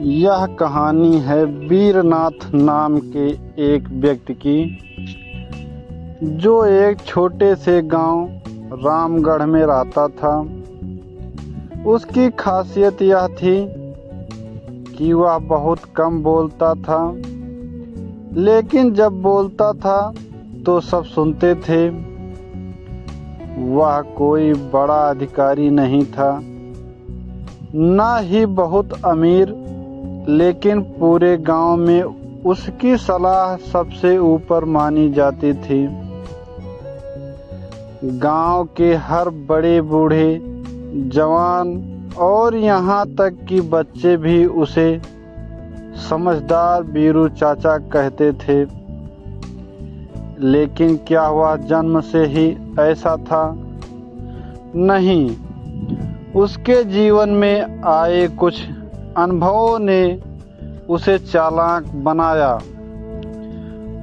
यह कहानी है वीरनाथ नाम के एक व्यक्ति की, जो एक छोटे से गांव रामगढ़ में रहता था। उसकी खासियत यह थी कि वह बहुत कम बोलता था, लेकिन जब बोलता था तो सब सुनते थे। वह कोई बड़ा अधिकारी नहीं था, न ही बहुत अमीर, लेकिन पूरे गांव में उसकी सलाह सबसे ऊपर मानी जाती थी। गांव के हर बड़े बूढ़े, जवान और यहाँ तक कि बच्चे भी उसे समझदार वीरू चाचा कहते थे। लेकिन क्या वह जन्म से ही ऐसा था? नहीं, उसके जीवन में आए कुछ अनुभवों ने उसे चालाक बनाया।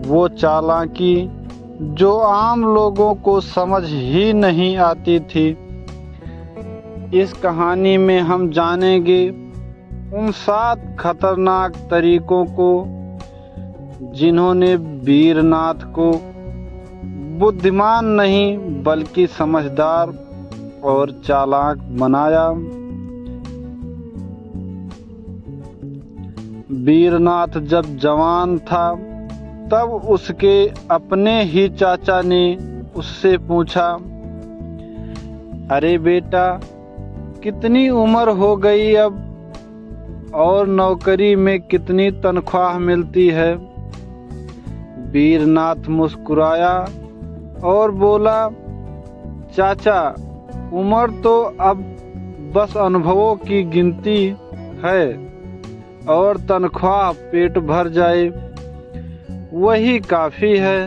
वो चालाकी जो आम लोगों को समझ ही नहीं आती थी। इस कहानी में हम जानेंगे उन 7 खतरनाक तरीकों को जिन्होंने वीरनाथ को बुद्धिमान नहीं बल्कि समझदार और चालाक बनाया। वीरनाथ जब जवान था तब उसके अपने ही चाचा ने उससे पूछा, अरे बेटा, कितनी उम्र हो गई अब, और नौकरी में कितनी तनख्वाह मिलती है? वीरनाथ मुस्कुराया और बोला, चाचा, उम्र तो अब बस अनुभवों की गिनती है, और तनख्वाह पेट भर जाए वही काफी है।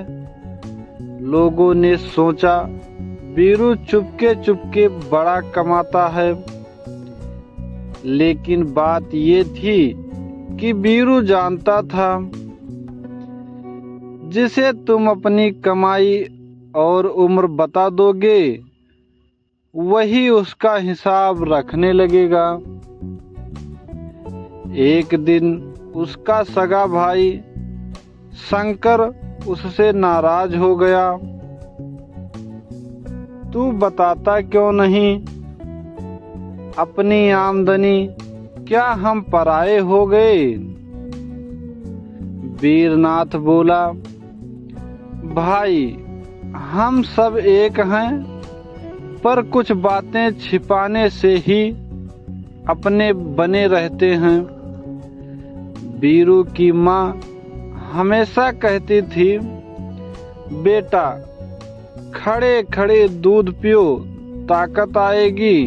लोगों ने सोचा वीरू चुपके चुपके बड़ा कमाता है, लेकिन बात ये थी कि वीरू जानता था जिसे तुम अपनी कमाई और उम्र बता दोगे, वही उसका हिसाब रखने लगेगा। एक दिन उसका सगा भाई शंकर उससे नाराज हो गया। तू बताता क्यों नहीं? अपनी आमदनी क्या हम पराये हो गए? वीरनाथ बोला, भाई, हम सब एक हैं, पर कुछ बातें छिपाने से ही अपने बने रहते हैं। वीरू की माँ हमेशा कहती थी, बेटा, खड़े खड़े दूध पियो, ताकत आएगी,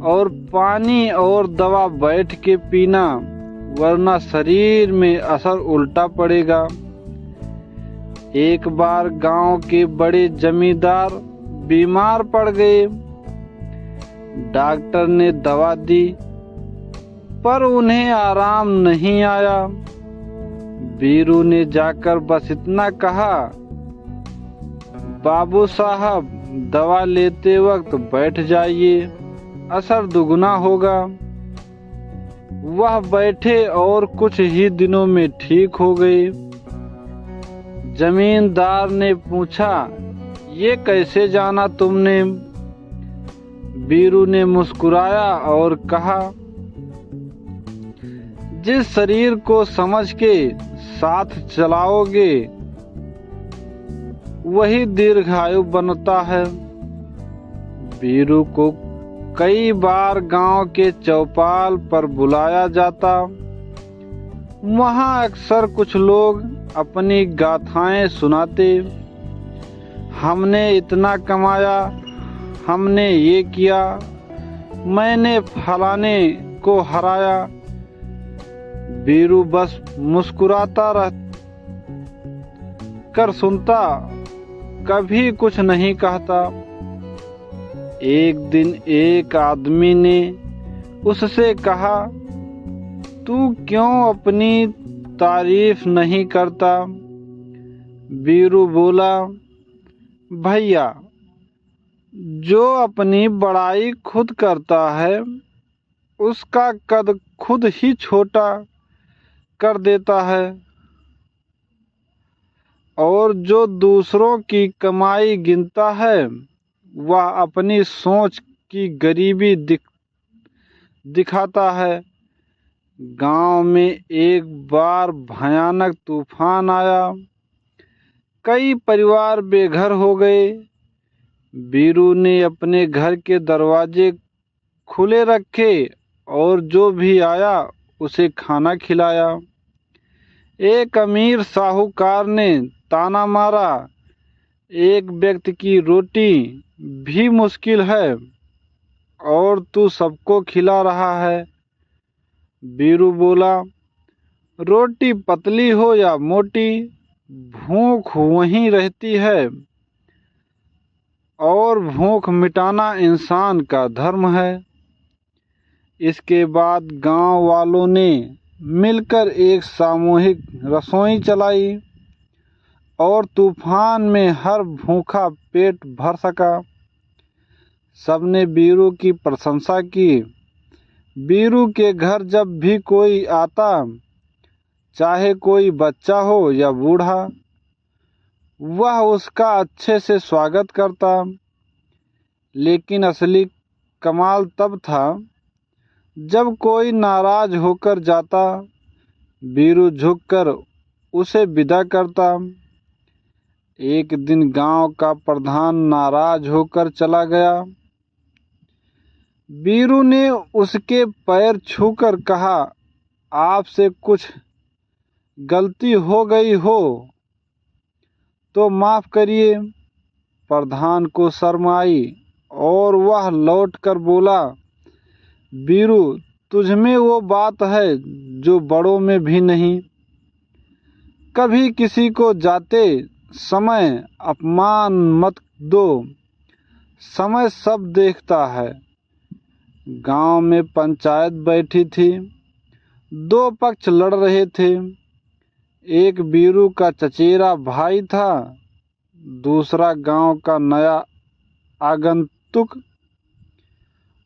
और पानी और दवा बैठ के पीना, वरना शरीर में असर उल्टा पड़ेगा। एक बार गांव के बड़े जमींदार बीमार पड़ गए। डॉक्टर ने दवा दी, पर उन्हें आराम नहीं आया। वीरू ने जाकर बस इतना कहा, बाबू साहब, दवा लेते वक्त बैठ जाइए, असर दुगना होगा। वह बैठे और कुछ ही दिनों में ठीक हो गए। जमींदार ने पूछा, ये कैसे जाना तुमने? वीरू ने मुस्कुराया और कहा, जिस शरीर को समझ के साथ चलाओगे वही दीर्घायु बनता है। वीरू को कई बार गांव के चौपाल पर बुलाया जाता। वहां अक्सर कुछ लोग अपनी गाथाएं सुनाते। हमने इतना कमाया, हमने ये किया, मैंने फलाने को हराया। वीरू बस मुस्कुराता रह कर सुनता, कभी कुछ नहीं कहता। एक दिन एक आदमी ने उससे कहा, तू क्यों अपनी तारीफ नहीं करता? वीरू बोला, भैया, जो अपनी बड़ाई खुद करता है उसका कद खुद ही छोटा कर देता है और जो दूसरों की कमाई गिनता है वह अपनी सोच की गरीबी दिखाता है। गांव में एक बार भयानक तूफान आया, कई परिवार बेघर हो गए। बीरू ने अपने घर के दरवाजे खुले रखे और जो भी आया उसे खाना खिलाया। एक अमीर साहूकार ने ताना मारा, एक व्यक्ति की रोटी भी मुश्किल है और तू सबको खिला रहा है। बीरू बोला, रोटी पतली हो या मोटी, भूख वहीं रहती है और भूख मिटाना इंसान का धर्म है। इसके बाद गांव वालों ने मिलकर एक सामूहिक रसोई चलाई और तूफान में हर भूखा पेट भर सका। सबने बीरू की प्रशंसा की। बीरू के घर जब भी कोई आता, चाहे कोई बच्चा हो या बूढ़ा, वह उसका अच्छे से स्वागत करता। लेकिन असली कमाल तब था जब कोई नाराज होकर जाता, बीरू झुककर उसे विदा करता। एक दिन गांव का प्रधान नाराज होकर चला गया। बीरू ने उसके पैर छूकर कहा, आपसे कुछ गलती हो गई हो तो माफ करिए। प्रधान को शर्म आई और वह लौटकर बोला, बीरू, तुझमें वो बात है जो बड़ों में भी नहीं। कभी किसी को जाते समय अपमान मत दो, समय सब देखता है। गांव में पंचायत बैठी थी। दो पक्ष लड़ रहे थे। एक बीरू का चचेरा भाई था, दूसरा गांव का नया आगंतुक।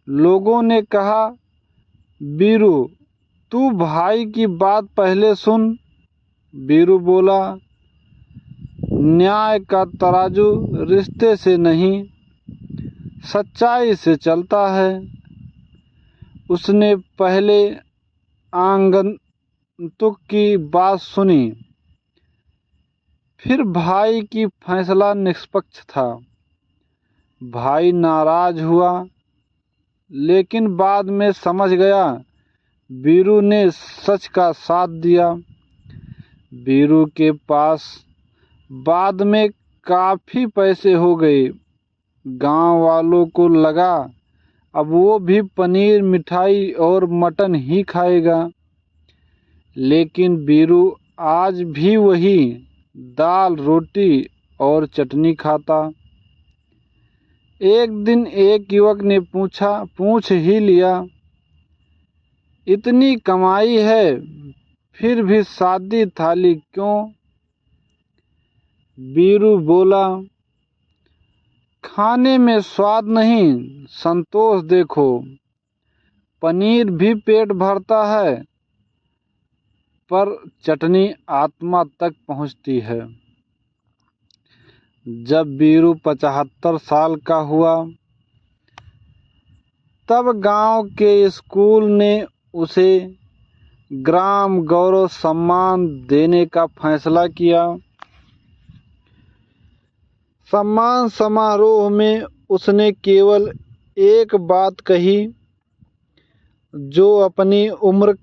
लोगों ने कहा, बीरू, तू भाई की बात पहले सुन। बीरू बोला, न्याय का तराजू रिश्ते से नहीं, सच्चाई से चलता है। उसने पहले आगंतुक की बात सुनी, फिर भाई की फैसला निष्पक्ष था। भाई नाराज हुआ, लेकिन बाद में समझ गया बीरू ने सच का साथ दिया। बीरू के पास बाद में काफी पैसे हो गए। गांव वालों को लगा अब वो भी पनीर, मिठाई और मटन ही खाएगा। लेकिन बीरू आज भी वही दाल, रोटी और चटनी खाता। एक दिन एक युवक ने पूछ ही लिया, इतनी कमाई है फिर भी सादी थाली क्यों? बीरू बोला, खाने में स्वाद नहीं, संतोष देखो। पनीर भी पेट भरता है, पर चटनी आत्मा तक पहुंचती है। जब बीरू 75 साल का हुआ, तब गांव के स्कूल ने उसे ग्राम गौरव सम्मान देने का फैसला किया। सम्मान समारोह में उसने केवल एक बात कही, जो अपनी उम्र,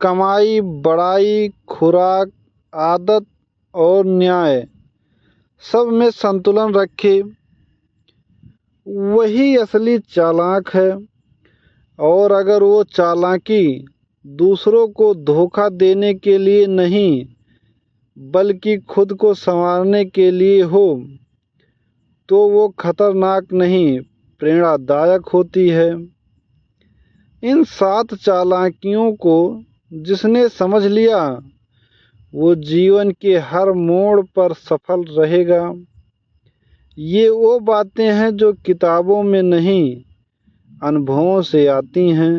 कमाई, बड़ाई, खुराक, आदत और न्याय सब में संतुलन रखे, वही असली चालाक है। और अगर वो चालाकी दूसरों को धोखा देने के लिए नहीं, बल्कि खुद को संवारने के लिए हो, तो वो खतरनाक नहीं, प्रेरणादायक होती है। इन 7 चालाकियों को जिसने समझ लिया, वो जीवन के हर मोड़ पर सफल रहेगा। ये वो बातें हैं जो किताबों में नहीं, अनुभवों से आती हैं।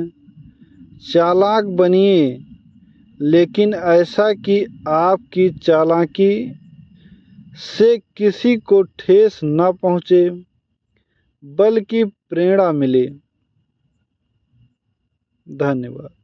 चालाक बनिए, लेकिन ऐसा कि आपकी चालाकी से किसी को ठेस न पहुँचे, बल्कि प्रेरणा मिले। धन्यवाद।